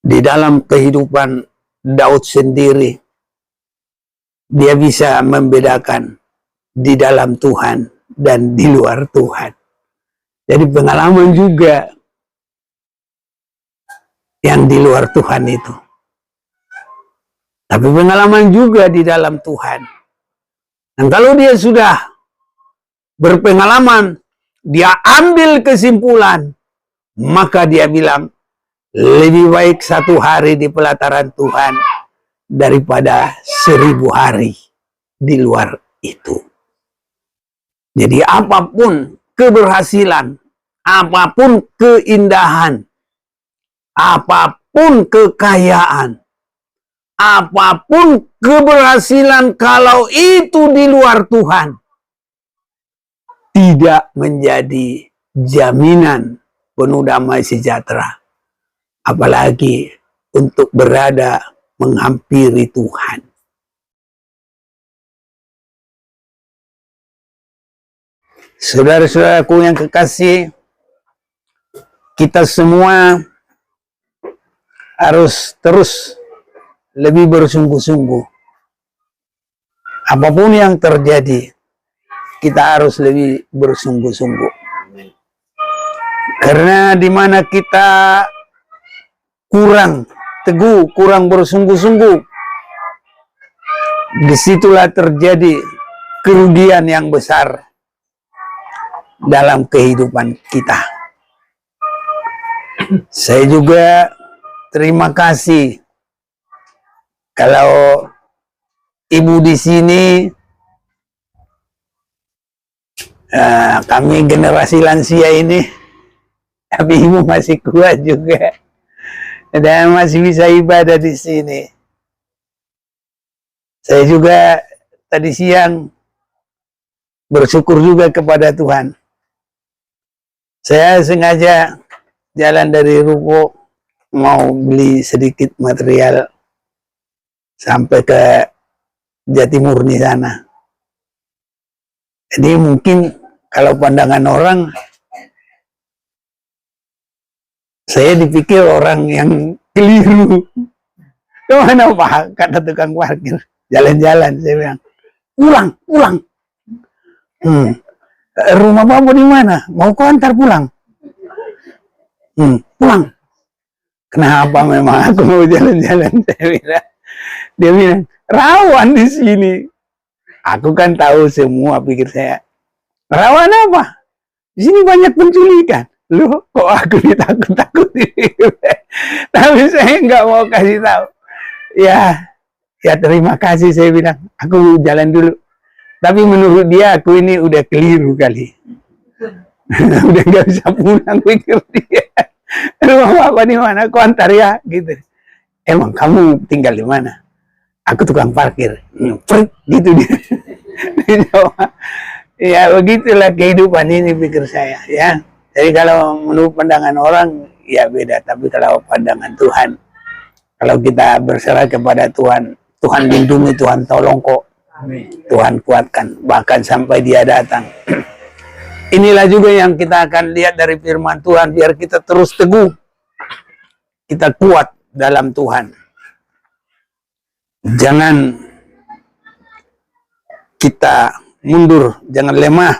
Di dalam kehidupan Daud sendiri, dia bisa membedakan di dalam Tuhan dan di luar Tuhan. Jadi pengalaman juga yang di luar Tuhan itu. Tapi pengalaman juga di dalam Tuhan. Dan kalau dia sudah berpengalaman, dia ambil kesimpulan, maka dia bilang, lebih baik 1 hari di pelataran Tuhan daripada 1000 hari di luar itu. Jadi apapun keberhasilan, apapun keindahan, apapun kekayaan, apapun keberhasilan, kalau itu di luar Tuhan, tidak menjadi jaminan penuh damai sejahtera. Apalagi untuk berada menghampiri Tuhan. Saudara-saudaraku yang kekasih, kita semua harus terus lebih bersungguh-sungguh. Apapun yang terjadi, kita harus lebih bersungguh-sungguh. Karena di mana kita kurang teguh, kurang bersungguh-sungguh, disitulah terjadi kerugian yang besar dalam kehidupan kita. Saya juga terima kasih kalau ibu di sini, kami generasi lansia ini, tapi ibu masih kuat juga. Dan masih bisa ibadah di sini. Saya juga tadi siang bersyukur juga kepada Tuhan. Saya sengaja jalan dari ruko mau beli sedikit material sampai ke Jatimurni sana. Jadi mungkin kalau pandangan orang, saya dipikir orang yang keliru. Kemana Pak? Kata tukang parkir. Jalan-jalan, saya bilang. Pulang. Rumah Bapak di mana? Mau kau antar pulang? Pulang. Kenapa memang aku mau jalan-jalan? Saya bilang. Dia bilang, rawan di sini. Aku kan tahu semua, pikir saya. Rawan apa? Di sini banyak penculikan. Loh, kok aku ditakut-takutin? Tapi saya nggak mau kasih tahu. Ya terima kasih, saya bilang. Aku jalan dulu. Tapi menurut dia, aku ini udah keliru kali. Udah nggak bisa pulang, pikir dia. Rumah Bapak di mana? Aku antar ya, gitu. Emang kamu tinggal di mana? Aku tukang parkir. Gitu dia. Ya begitulah kehidupan ini, pikir saya, ya. Jadi kalau menurut pandangan orang, ya beda. Tapi kalau pandangan Tuhan, kalau kita berserah kepada Tuhan, Tuhan lindungi, Tuhan tolong kok. Amin. Tuhan kuatkan, bahkan sampai dia datang. Inilah juga yang kita akan lihat dari firman Tuhan, biar kita terus teguh. Kita kuat dalam Tuhan. Jangan kita mundur, jangan lemah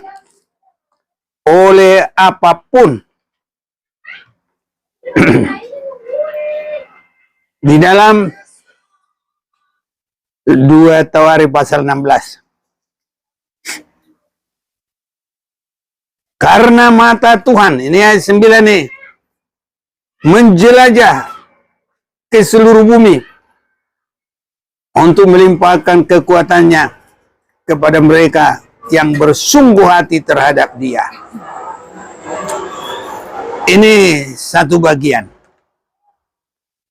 oleh apapun. Di dalam 2 Tawarikh pasal 16. Karena mata Tuhan, ini ayat 9 nih, menjelajah ke seluruh bumi untuk melimpahkan kekuatannya kepada mereka yang bersungguh hati terhadap Dia. Ini satu bagian.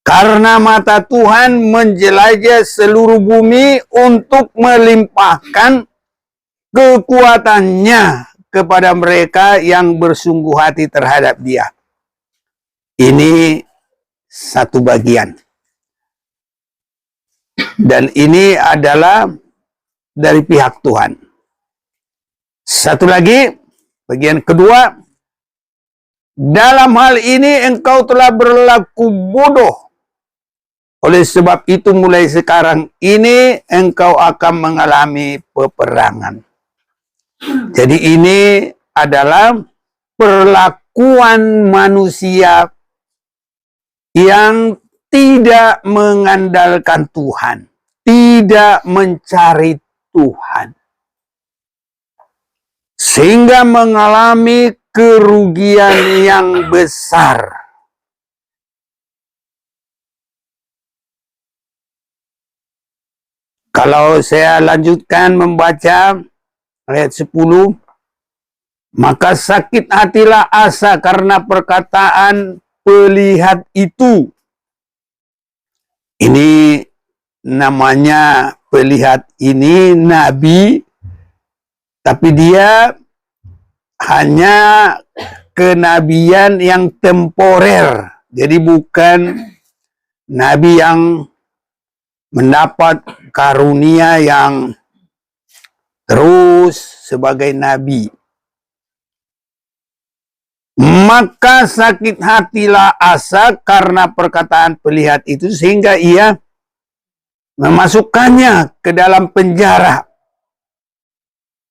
Karena mata Tuhan menjelajah seluruh bumi untuk melimpahkan kekuatannya kepada mereka yang bersungguh hati terhadap Dia. Ini satu bagian. Dan ini adalah dari pihak Tuhan. Satu lagi, bagian kedua, dalam hal ini engkau telah berlaku bodoh Oleh sebab itu mulai sekarang ini engkau akan mengalami peperangan. Jadi ini adalah perlakuan manusia yang tidak mengandalkan Tuhan, tidak mencari Tuhan, sehingga mengalami kerugian yang besar. Kalau saya lanjutkan membaca ayat 10, maka sakit hatilah Asa karena perkataan pelihat itu. Ini namanya pelihat ini nabi, tapi dia hanya kenabian yang temporer. Jadi bukan nabi yang mendapat karunia yang terus sebagai nabi. Maka sakit hatilah Asa karena perkataan pelihat itu, sehingga ia memasukkannya ke dalam penjara.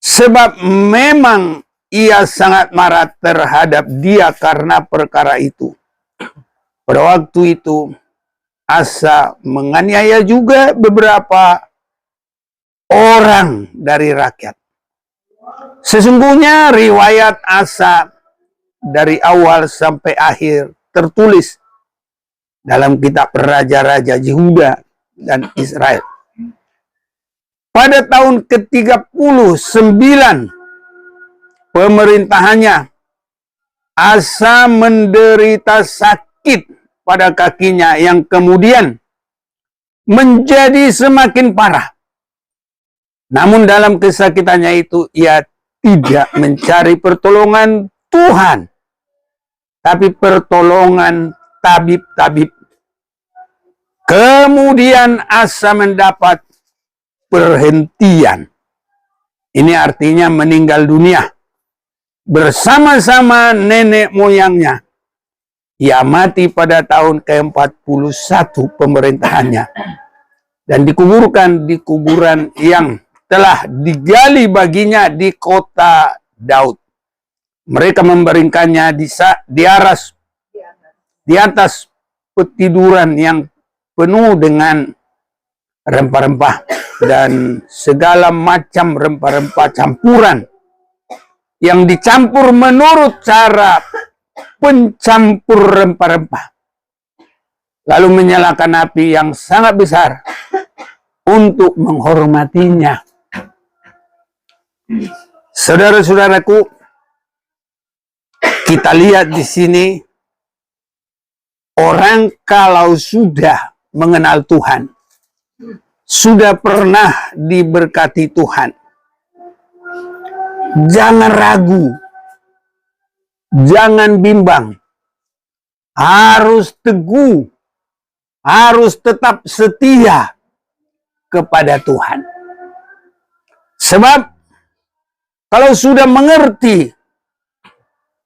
Sebab memang ia sangat marah terhadap dia karena perkara itu. Pada waktu itu Asa menganiaya juga beberapa orang dari rakyat. Sesungguhnya riwayat Asa dari awal sampai akhir tertulis dalam kitab Raja-Raja Yehuda dan Israel. Pada tahun ke-39 pemerintahannya, Asa menderita sakit pada kakinya yang kemudian menjadi semakin parah. Namun dalam kesakitannya itu ia tidak mencari pertolongan Tuhan, tapi pertolongan tabib-tabib. Kemudian Asa mendapat perhentian. Ini artinya meninggal dunia bersama-sama nenek moyangnya. Ia mati pada tahun ke-41 pemerintahannya dan dikuburkan di kuburan yang telah digali baginya di kota Daud. Mereka membaringkannya di atas petiduran yang penuh dengan rempah-rempah dan segala macam rempah-rempah campuran yang dicampur menurut cara pencampur rempah-rempah. Lalu menyalakan api yang sangat besar untuk menghormatinya. Saudara-saudaraku, kita lihat di sini orang kalau sudah mengenal Tuhan, sudah pernah diberkati Tuhan, jangan ragu, jangan bimbang, harus teguh, harus tetap setia kepada Tuhan. Sebab kalau sudah mengerti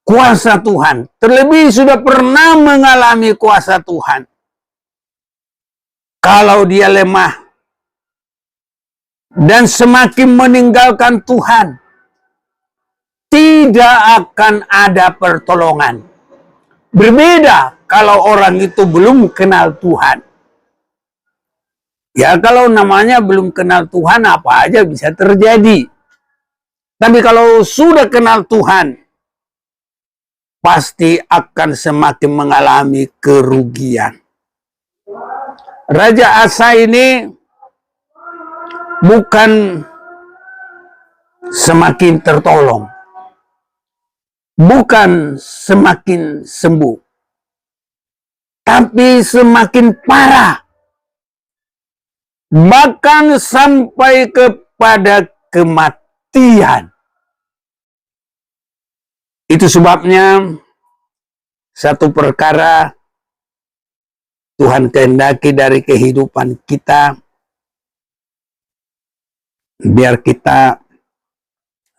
kuasa Tuhan, terlebih sudah pernah mengalami kuasa Tuhan, kalau dia lemah dan semakin meninggalkan Tuhan, tidak akan ada pertolongan. Berbeda kalau orang itu belum kenal Tuhan. Ya, kalau namanya belum kenal Tuhan, apa aja bisa terjadi. Tapi kalau sudah kenal Tuhan, pasti akan semakin mengalami kerugian. Raja Asa ini bukan semakin tertolong, bukan semakin sembuh, tapi semakin parah, bahkan sampai kepada kematian. Itu sebabnya satu perkara Tuhan kehendaki dari kehidupan kita, biar kita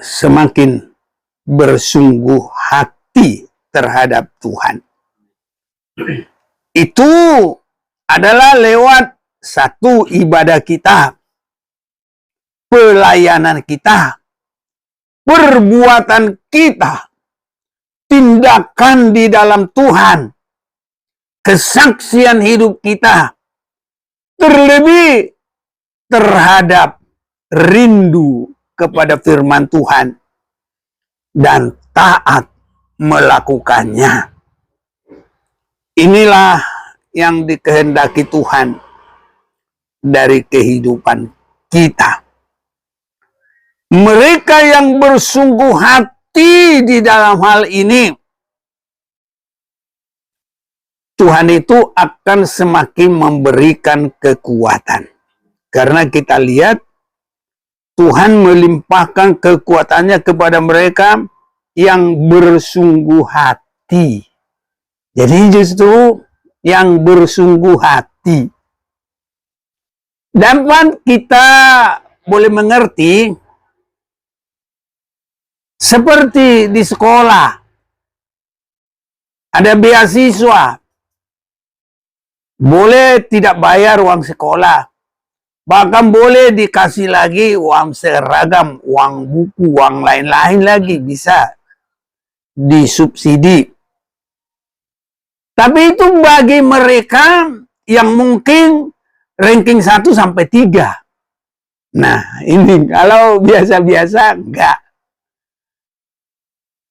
semakin bersungguh hati terhadap Tuhan. Itu adalah lewat satu ibadah kita, pelayanan kita, perbuatan kita, tindakan di dalam Tuhan, kesaksian hidup kita, terlebih terhadap rindu kepada firman Tuhan dan taat melakukannya. Inilah yang dikehendaki Tuhan dari kehidupan kita. Mereka yang bersungguh hati di dalam hal ini, Tuhan itu akan semakin memberikan kekuatan. Karena kita lihat Tuhan melimpahkan kekuatannya kepada mereka yang bersungguh hati. Jadi justru yang bersungguh hati. Dapat kita boleh mengerti seperti di sekolah. Ada beasiswa. Boleh tidak bayar uang sekolah. Bahkan boleh dikasih lagi uang seragam, uang buku, uang lain-lain lagi. Bisa disubsidi. Tapi itu bagi mereka yang mungkin ranking 1 sampai 3. Nah, ini kalau biasa-biasa enggak.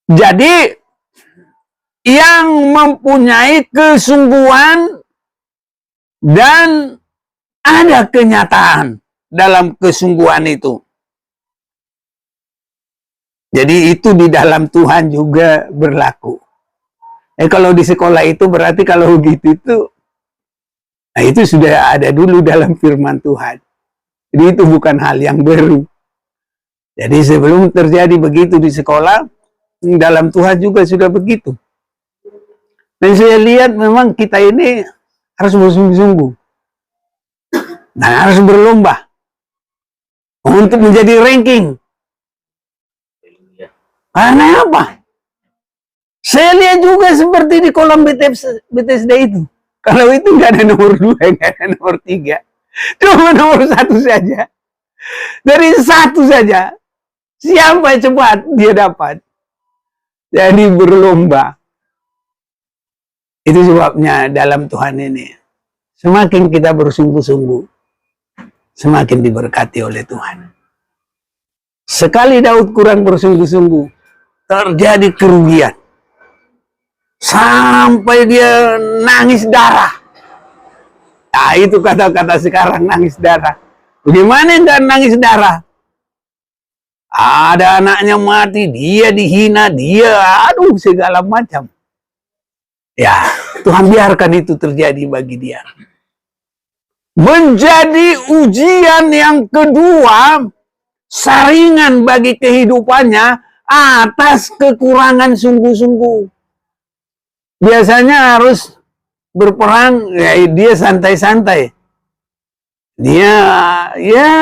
Jadi yang mempunyai kesungguhan dan ada kenyataan dalam kesungguhan itu. Jadi itu di dalam Tuhan juga berlaku. Kalau di sekolah itu berarti kalau begitu itu, nah itu sudah ada dulu dalam firman Tuhan. Jadi itu bukan hal yang baru. Jadi sebelum terjadi begitu di sekolah, dalam Tuhan juga sudah begitu. Dan saya lihat memang kita ini harus bersungguh-sungguh. Dan harus berlomba untuk menjadi ranking. Karena apa? Saya lihat juga seperti di kolom BTSD itu. Kalau itu nggak ada nomor 2, nggak ada nomor 3. Cuma nomor 1 saja. Dari 1 saja. Siapa cepat dia dapat. Jadi berlomba. Itu sebabnya dalam Tuhan ini. Semakin kita bersungguh-sungguh. Semakin diberkati oleh Tuhan. Sekali Daud kurang bersungguh-sungguh. Terjadi kerugian. Sampai dia nangis darah. Nah itu kata-kata sekarang, nangis darah. Bagaimana enggak nangis darah? Ada anaknya mati, dia dihina, dia aduh segala macam. Ya, Tuhan biarkan itu terjadi bagi dia. Menjadi ujian yang kedua, saringan bagi kehidupannya atas kekurangan sungguh-sungguh. Biasanya harus berperang, ya dia santai-santai. Dia ya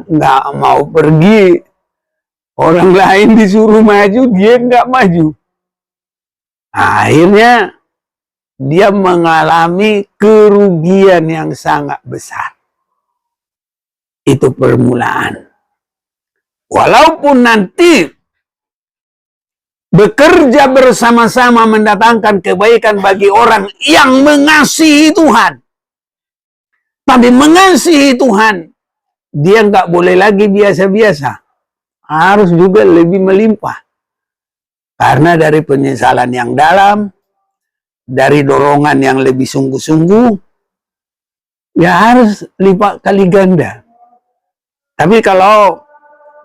nggak mau pergi. Orang lain disuruh maju, dia nggak maju. Akhirnya dia mengalami kerugian yang sangat besar. Itu permulaan. Walaupun nanti bekerja bersama-sama mendatangkan kebaikan bagi orang yang mengasihi Tuhan. Tapi mengasihi Tuhan, dia nggak boleh lagi biasa-biasa. Harus juga lebih melimpah. Karena dari penyesalan yang dalam, dari dorongan yang lebih sungguh-sungguh, ya harus lipat kali ganda. Tapi kalau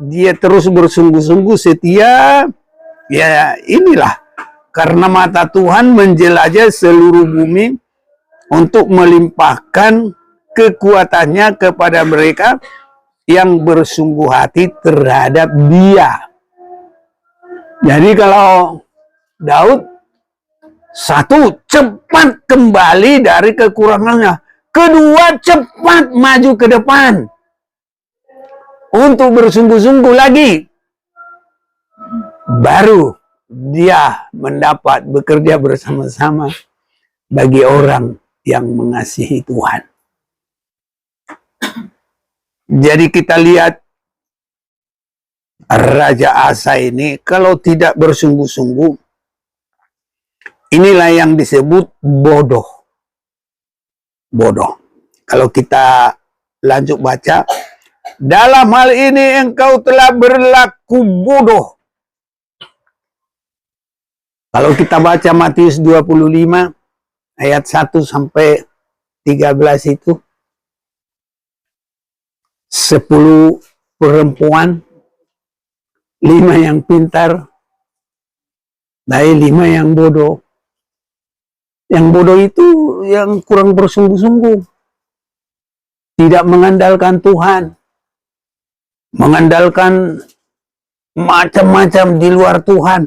dia terus bersungguh-sungguh setia, ya inilah. Karena mata Tuhan menjelajah seluruh bumi untuk melimpahkan kekuatannya kepada mereka yang bersungguh hati terhadap dia. Jadi kalau Daud, 1, cepat kembali dari kekurangannya. 2, cepat maju ke depan. Untuk bersungguh-sungguh lagi. Baru dia mendapat bekerja bersama-sama bagi orang yang mengasihi Tuhan. Jadi kita lihat Raja Asa ini kalau tidak bersungguh-sungguh, inilah yang disebut bodoh. Bodoh. Kalau kita lanjut baca, dalam hal ini engkau telah berlaku bodoh. Kalau kita baca Matius 25 ayat 1 sampai 13 itu, 10 perempuan, 5 yang pintar, dari 5 yang bodoh. Yang bodoh itu yang kurang bersungguh-sungguh. Tidak mengandalkan Tuhan. Mengandalkan macam-macam di luar Tuhan.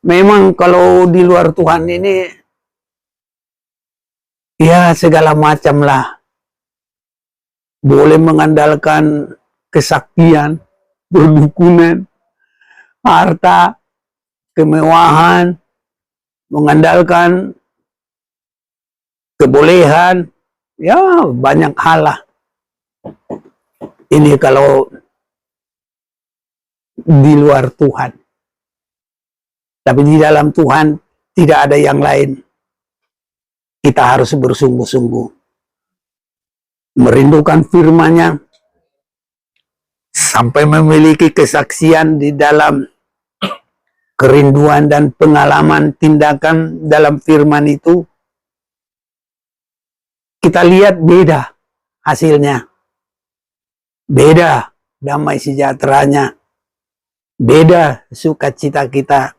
Memang kalau di luar Tuhan ini, ya segala macam lah. Boleh mengandalkan kesaktian, perdukunan, harta, kemewahan, mengandalkan kebolehan, ya banyak hal lah. Ini kalau di luar Tuhan. Tapi di dalam Tuhan tidak ada yang lain. Kita harus bersungguh-sungguh. Merindukan firman-Nya. Sampai memiliki kesaksian di dalam kerinduan dan pengalaman tindakan dalam firman itu. Kita lihat beda hasilnya. Beda damai sejahteranya. Beda sukacita kita.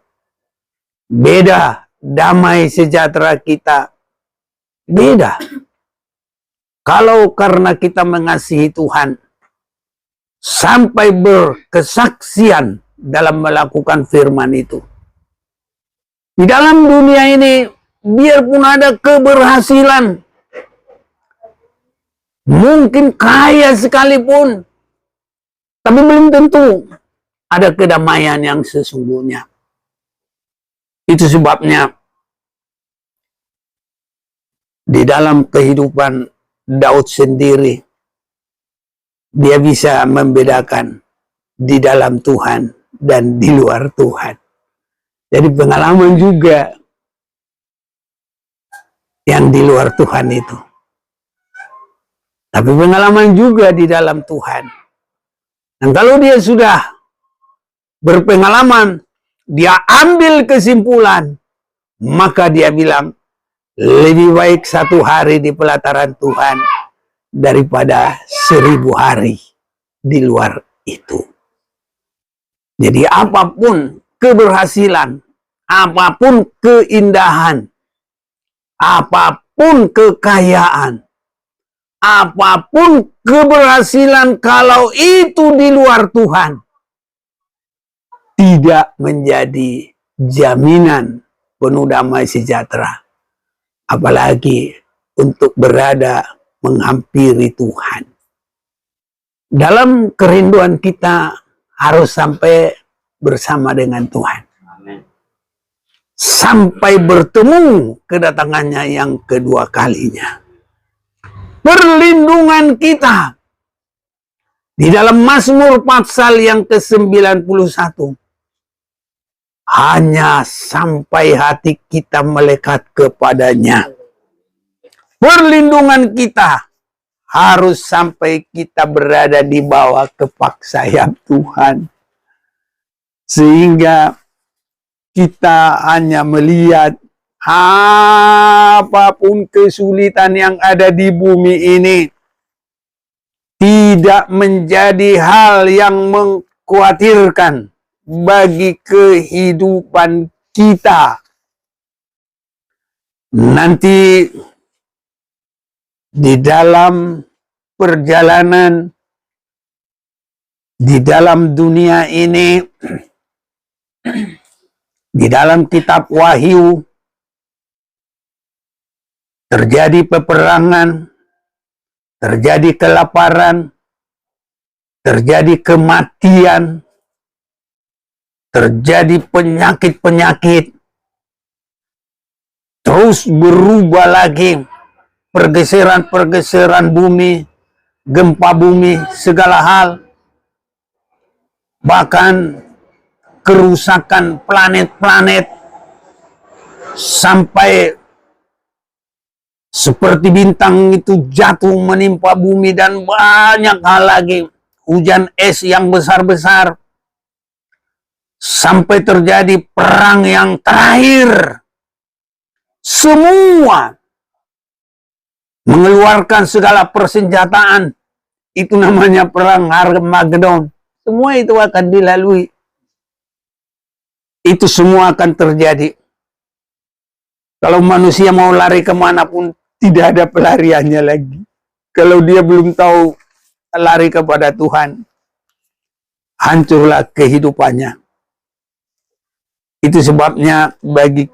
Beda damai sejahtera kita. Beda. Kalau karena kita mengasihi Tuhan, sampai berkesaksian dalam melakukan firman itu. Di dalam dunia ini, biarpun ada keberhasilan, mungkin kaya sekalipun, tapi belum tentu ada kedamaian yang sesungguhnya. Itu sebabnya di dalam kehidupan Daud sendiri, dia bisa membedakan di dalam Tuhan dan di luar Tuhan. Jadi pengalaman juga yang di luar Tuhan itu. Tapi pengalaman juga di dalam Tuhan. Dan kalau dia sudah berpengalaman, dia ambil kesimpulan, maka dia bilang, lebih baik 1 hari di pelataran Tuhan daripada 1000 hari di luar itu. Jadi apapun keberhasilan, apapun keindahan, apapun kekayaan, apapun keberhasilan, kalau itu di luar Tuhan, tidak menjadi jaminan penuh damai sejahtera. Apalagi untuk berada menghampiri Tuhan. Dalam kerinduan kita harus sampai bersama dengan Tuhan. Amen. Sampai bertemu kedatangannya yang kedua kalinya. Perlindungan kita di dalam Mazmur pasal yang ke-91. Hanya sampai hati kita melekat kepadanya. Perlindungan kita harus sampai kita berada di bawah kepak sayap Tuhan. Sehingga kita hanya melihat apapun kesulitan yang ada di bumi ini tidak menjadi hal yang mengkhawatirkan bagi kehidupan kita. Nanti di dalam perjalanan, di dalam dunia ini, di dalam kitab Wahyu, terjadi peperangan, terjadi kelaparan, terjadi kematian, terjadi penyakit-penyakit. terus berubah lagi, pergeseran-pergeseran bumi, gempa bumi, segala hal, bahkan kerusakan planet-planet, sampai seperti bintang itu jatuh menimpa bumi, dan banyak hal lagi, hujan es yang besar-besar, sampai terjadi perang yang terakhir. Semua mengeluarkan segala persenjataan, itu namanya perang Armageddon. Semua itu akan dilalui. Itu semua akan terjadi. Kalau manusia mau lari kemanapun, tidak ada pelariannya lagi. Kalau dia belum tahu lari kepada Tuhan, hancurlah kehidupannya. Itu sebabnya bagi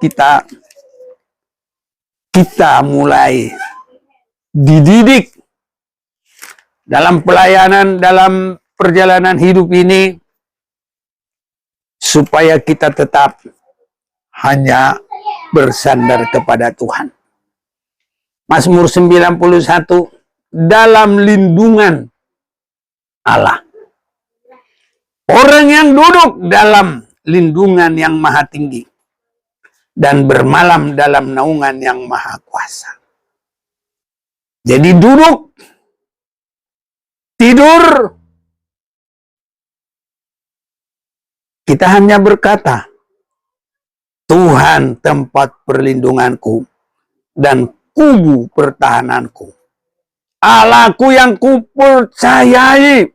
kita mulai dididik dalam pelayanan, dalam perjalanan hidup ini, supaya kita tetap hanya bersandar kepada Tuhan. Mazmur 91, dalam lindungan Allah. Orang yang duduk dalam lindungan yang maha tinggi dan bermalam dalam naungan yang maha kuasa. Jadi duduk, tidur, kita hanya berkata, Tuhan tempat perlindunganku dan kubu pertahananku, Allahku yang kupercayai.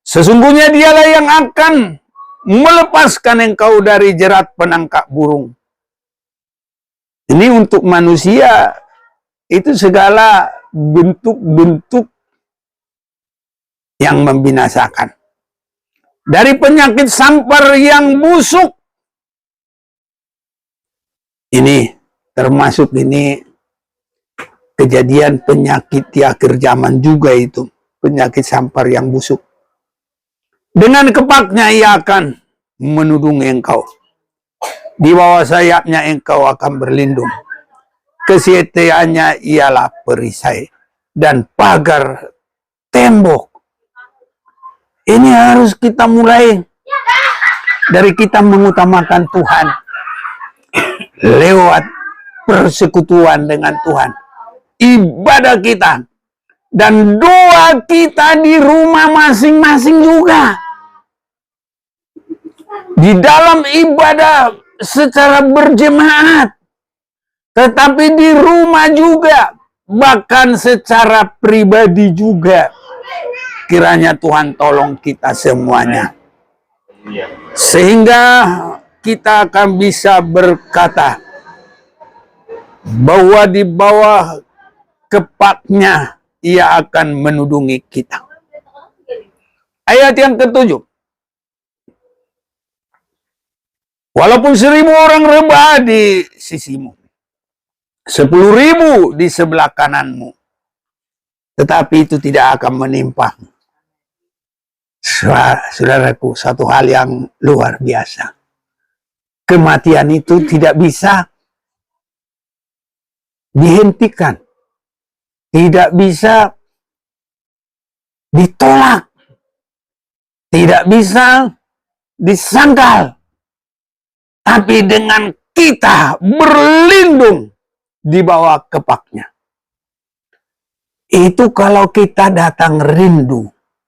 Sesungguhnya dialah yang akan melepaskan engkau dari jerat penangkap burung. Ini untuk manusia, itu segala bentuk-bentuk yang membinasakan. Dari penyakit sampar yang busuk. Ini termasuk ini kejadian penyakit di akhir zaman juga itu. Penyakit sampar yang busuk. Dengan kepaknya ia akan menudungi engkau. Di bawah sayapnya engkau akan berlindung. Kesetiaannya ialah perisai dan pagar tembok. Ini harus kita mulai dari kita mengutamakan Tuhan lewat persekutuan dengan Tuhan, ibadah kita, dan doa kita di rumah masing-masing juga. Di dalam ibadah secara berjemaat, tetapi di rumah juga, bahkan secara pribadi juga. Kiranya Tuhan tolong kita semuanya, sehingga kita akan bisa berkata bahwa di bawah kepaknya ia akan menudungi kita. Ayat yang ke-7. Walaupun 1.000 orang rebah di sisimu, 10.000 di sebelah kananmu, tetapi itu tidak akan menimpa. Saudaraku, satu hal yang luar biasa. Kematian itu tidak bisa dihentikan. Tidak bisa ditolak. Tidak bisa disangkal. Tapi dengan kita berlindung di bawah kepaknya. Itu kalau kita datang rindu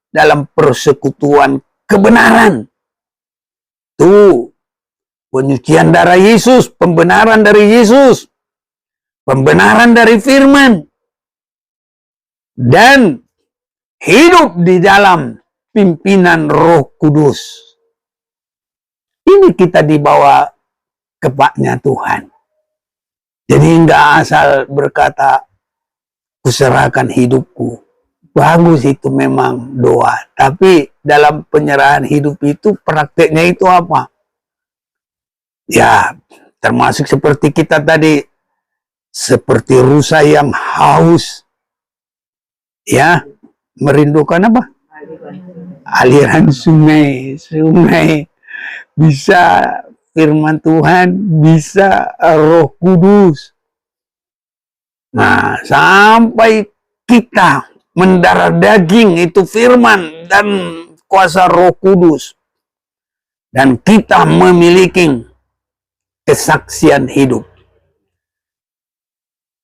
dalam persekutuan kebenaran. Tuh, penyucian darah Yesus, pembenaran dari Yesus, pembenaran dari firman, dan hidup di dalam pimpinan Roh Kudus. Ini kita dibawa kepaknya Tuhan. Jadi enggak asal berkata, kuserahkan hidupku. Bagus itu memang doa. Tapi dalam penyerahan hidup itu prakteknya itu apa? Ya, termasuk seperti kita tadi. Seperti rusa yang haus. Ya, merindukan apa? Aliran sungai. Sungai bisa firman Tuhan bisa Roh Kudus. Nah, sampai kita mendarah daging itu firman dan kuasa Roh Kudus. Dan kita memiliki kesaksian hidup.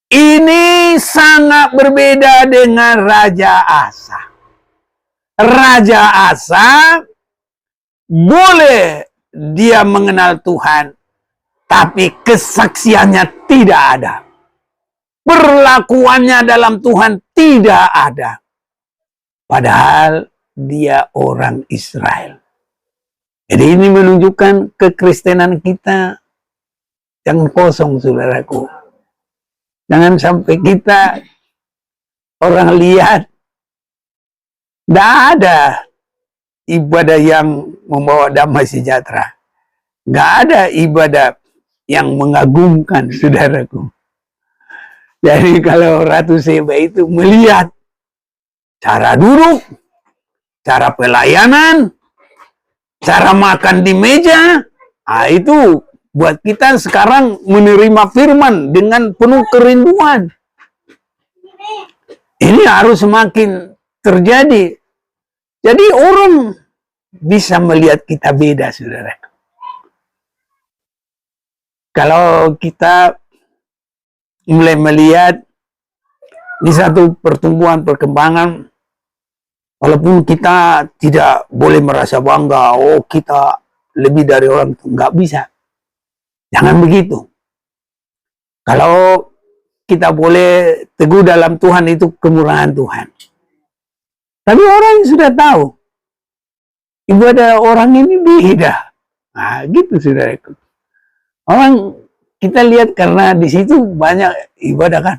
Ini sangat berbeda dengan Raja Asa. Raja Asa boleh dia mengenal Tuhan, tapi kesaksiannya tidak ada. Perlakuannya dalam Tuhan tidak ada. Padahal dia orang Israel. Jadi ini menunjukkan kekristenan kita yang kosong, saudaraku. Jangan sampai kita orang lihat tidak ada ibadah yang membawa damai sejahtera. Nggak ada ibadah yang mengagumkan, saudaraku. Jadi kalau Ratu Seba itu melihat cara duduk, cara pelayanan, cara makan di meja, nah itu buat kita sekarang menerima firman dengan penuh kerinduan. Ini harus semakin terjadi. Jadi orang bisa melihat kita beda, saudara. Kalau kita mulai melihat di satu pertumbuhan perkembangan, walaupun kita tidak boleh merasa bangga, oh kita lebih dari orang itu, nggak bisa. Jangan begitu. Kalau kita boleh teguh dalam Tuhan itu kemurahan Tuhan. Tapi orang sudah tahu ibadah orang ini beda. Nah, gitu saudaraku. Orang kita lihat karena di situ banyak ibadah kan.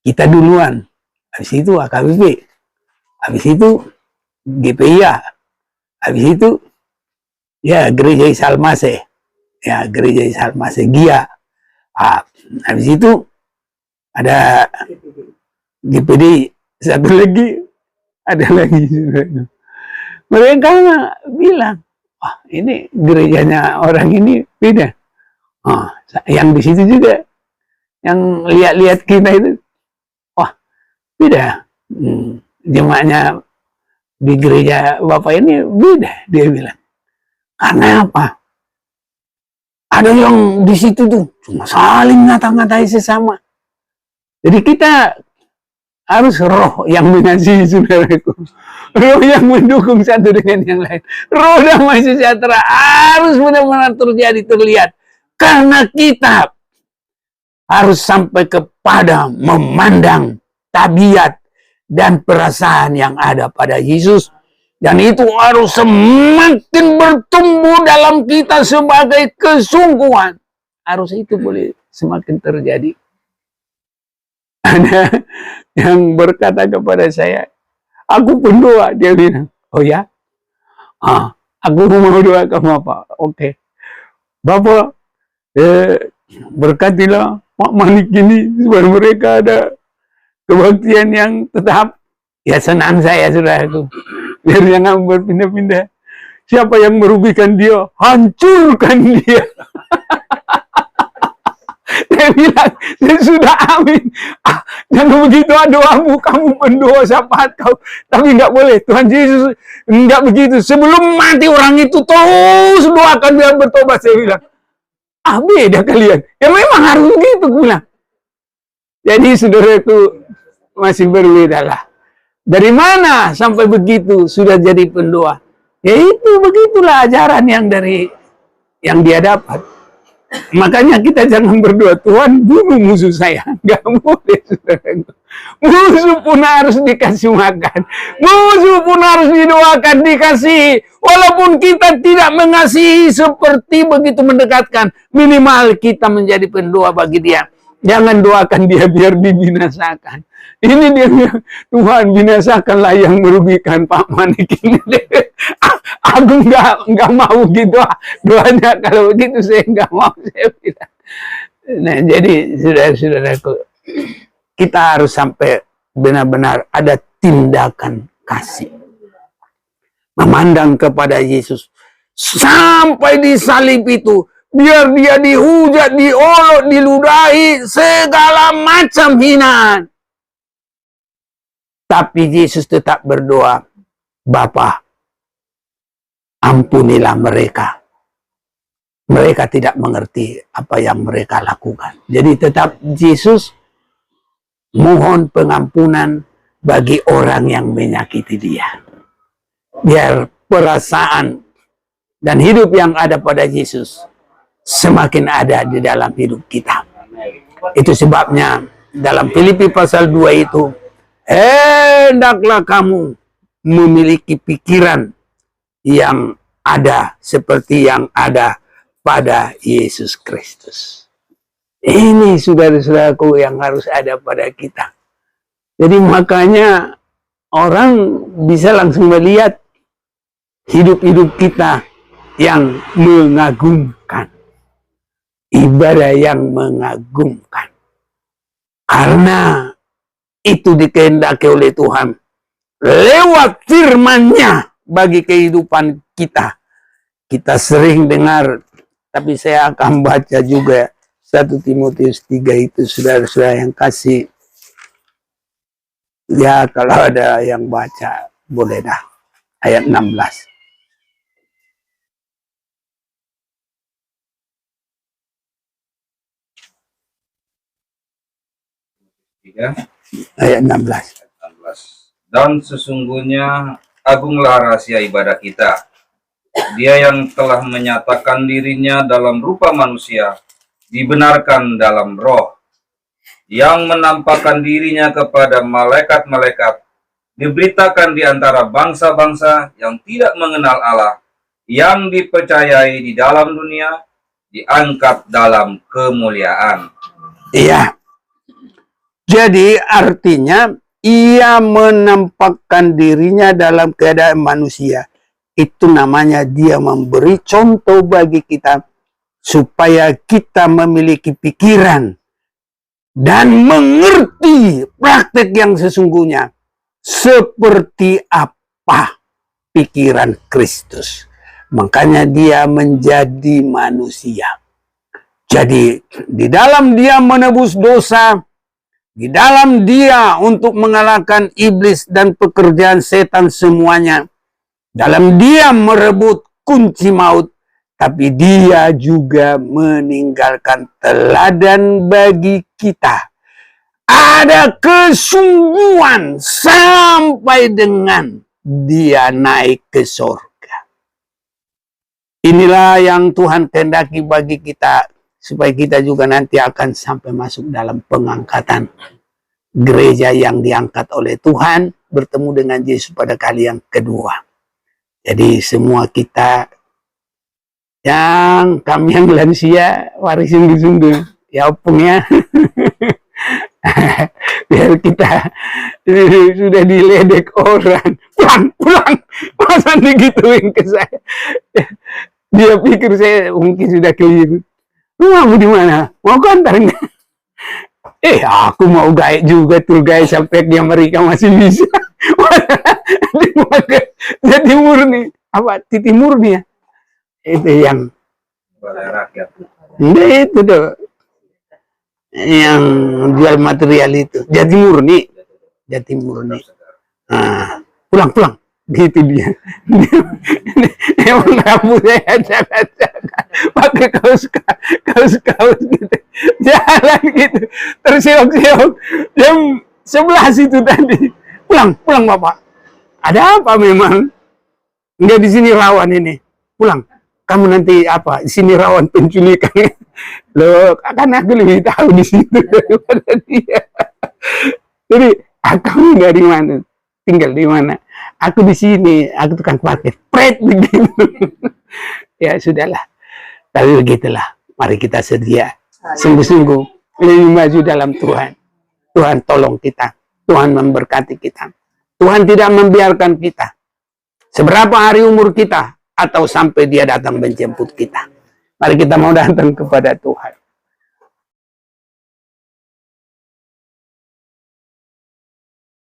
Kita duluan, habis itu AKBP, habis itu GPIA, habis itu ya Gereja Salmase, ya Gereja Salmase Gia. Habis itu ada GPD, satu lagi ada lagi. Mereka bilang, wah ini gerejanya orang ini beda. Yang di situ juga, yang lihat-lihat kita itu, wah beda. Jemaatnya di gereja Bapak ini beda, dia bilang. Karena apa? Ada yang di situ tuh cuma saling ngata-ngatai sesama. Jadi kita harus roh yang mengasihi, saudaraku. Roh yang mendukung satu dengan yang lain. Roh damai sejahtera harus benar-benar terjadi, terlihat. Karena kita harus sampai kepada memandang tabiat dan perasaan yang ada pada Yesus. Dan itu harus semakin bertumbuh dalam kita sebagai kesungguhan. Harus itu boleh semakin terjadi. Ada yang berkata kepada saya, aku pendoa. Dia bilang, oh ya? Aku mau doa kamu apa? Oke. Bapak, berkatilah Pak Manik ini supaya mereka ada kebaktian yang tetap. Ya senang saya, saudaraku. Biar jangan berpindah-pindah. Siapa yang merugikan dia, hancurkan dia. Dia bilang, saya sudah amin. Jangan begitu doamu, kamu pendoa syafaat kau. Tapi nggak boleh, Tuhan Yesus nggak begitu. Sebelum mati orang itu terus doakan dia bertobat. Saya bilang, beda kalian. Ya memang harus begitu, bilang. Jadi saudara itu masih berbeda lah. Dari mana sampai begitu sudah jadi pendoa? Ya itu begitulah ajaran yang dia dapat. Makanya kita jangan berdoa, Tuhan bunuh musuh saya. Gak boleh, saudara. Musuh pun harus dikasih makan. Musuh pun harus didoakan, dikasih. Walaupun kita tidak mengasihi seperti begitu mendekatkan, minimal kita menjadi pendoa bagi dia. Jangan doakan dia biar dibinasakan. Ini dia bilang, Tuhan binasakanlah yang merugikan Pak Manik ini. Aku nggak mau gitu doanya, kalau begitu saya nggak mau, saya bilang. Nah jadi saudara-saudaraku, kita harus sampai benar-benar ada tindakan kasih, memandang kepada Yesus sampai di salib itu biar dia dihujat, diolok, diludahi, segala macam hinaan. Tapi Yesus tetap berdoa, Bapa, ampunilah mereka. Mereka tidak mengerti apa yang mereka lakukan. Jadi tetap Yesus mohon pengampunan bagi orang yang menyakiti dia. Biar perasaan dan hidup yang ada pada Yesus semakin ada di dalam hidup kita. Itu sebabnya dalam Filipi pasal 2 itu, hendaklah kamu memiliki pikiran yang ada seperti yang ada pada Yesus Kristus. Ini saudara-saudaraku yang harus ada pada kita. Jadi makanya orang bisa langsung melihat hidup-hidup kita yang mengagumkan. Ibadah yang mengagumkan. Karena itu dikehendaki oleh Tuhan. Lewat firman-Nya bagi kehidupan kita. Kita sering dengar, tapi saya akan baca juga 1 Timotius 3 itu, saudara-saudara yang kasih. Ya, kalau ada yang baca, boleh dah. Ayat 16. Ayat 16. Dan sesungguhnya agunglah rahasia ibadah kita. Dia yang telah menyatakan dirinya dalam rupa manusia, dibenarkan dalam roh, yang menampakkan dirinya kepada malaikat-malaikat, diberitakan di antara bangsa-bangsa yang tidak mengenal Allah, yang dipercayai di dalam dunia, diangkat dalam kemuliaan. Iya. Jadi artinya ia menampakkan dirinya dalam keadaan manusia. Itu namanya dia memberi contoh bagi kita supaya kita memiliki pikiran dan mengerti praktek yang sesungguhnya seperti apa pikiran Kristus. Makanya dia menjadi manusia. Jadi di dalam dia menebus dosa, di dalam dia untuk mengalahkan iblis dan pekerjaan setan semuanya, dalam dia merebut kunci maut, tapi dia juga meninggalkan teladan bagi kita. Ada kesungguhan sampai dengan dia naik ke surga. Inilah yang Tuhan kehendaki bagi kita, supaya kita juga nanti akan sampai masuk dalam pengangkatan gereja yang diangkat oleh Tuhan, bertemu dengan Yesus pada kali yang kedua. Jadi semua kita yang kami yang lansia warisin di sungguh ya opung ya. Biar kita sudah diledek orang, pulang, masa digituin ke saya. Dia pikir saya mungkin sudah keliru. Lu mau di mana? Mau kantor enggak? Aku mau gaek juga, tur gaek sampai di Amerika masih bisa. Jadi murni. Apa? Titi murni ya? Itu yang Balai rakyat. itu tuh. Yang jual material itu. Jati murni. Nah, pulang. Gitu dia. Emang rambutnya jalan-jalan pakai kaos gitu, jalan gitu, tersiok-siok jam 11 itu tadi. Pulang Bapak. Ada apa memang? Enggak, di sini rawan ini. Pulang. Kamu nanti apa? Di sini rawan penculikan. Loh, kan aku lebih tahu di situ daripada dia. Jadi, kamu dari mana? Tinggal di mana? Aku di sini, aku tukang parkir. Pret begitu. Ya sudahlah. Tapi begitulah. Mari kita sedia. Sungguh-sungguh lebih maju dalam Tuhan. Tuhan tolong kita. Tuhan memberkati kita. Tuhan tidak membiarkan kita. Seberapa hari umur kita atau sampai dia datang menjemput kita. Mari kita mau datang kepada Tuhan.